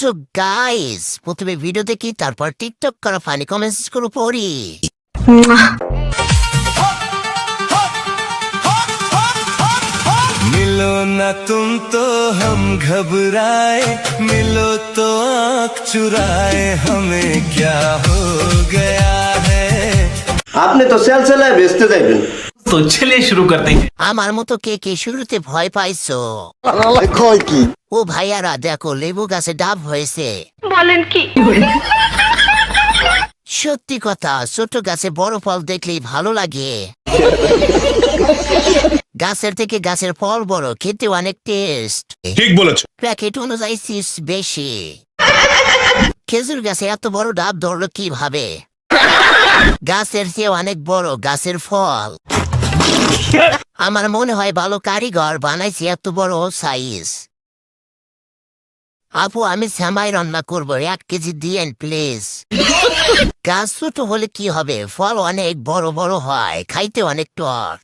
So guys, প্রথমে video দেখি, তারপর টিকটক করা ফানি কমেন্টস করে পড়ি। मिलो ना तुम तो हम घबराए, मिलो तो आँख चुराए, हमें क्या हो गया है। আপনি তো সেলসেলায় বেচতে যাইবেন। तो चलिए शुरू करते हैं। আমার মতো কে কে শুরুতে ভয় পাইছো? কয় কি? ও ভাইয়ারা দেখো, লেবু গাছে ডাব হয়েছে। বলেন কি? সত্যি কথা, ছোট গাছে বড় ফল দেখলেই ভালো লাগে। গাছের থেকে গাছের ফল বড়, খেতে অনেক টেস্ট। ঠিক বলেছো। প্যাকেট অনুযায়ী চিপস বেশি। খেজুর গাছে এত বড় ডাব ধরলো কিভাবে? গাছের চেয়ে অনেক বড় গাছের ফল। আমার মনে হয় ভালো কারিগর বানাইছে এত বড় সাইজ। আপু, আমি শ্যামাই রান্না করবো, 1 কেজি দিয়েন প্লিজ। গাছ ছোট হলে কি হবে, ফল অনেক বড় বড় হয়, খাইতে অনেক টক।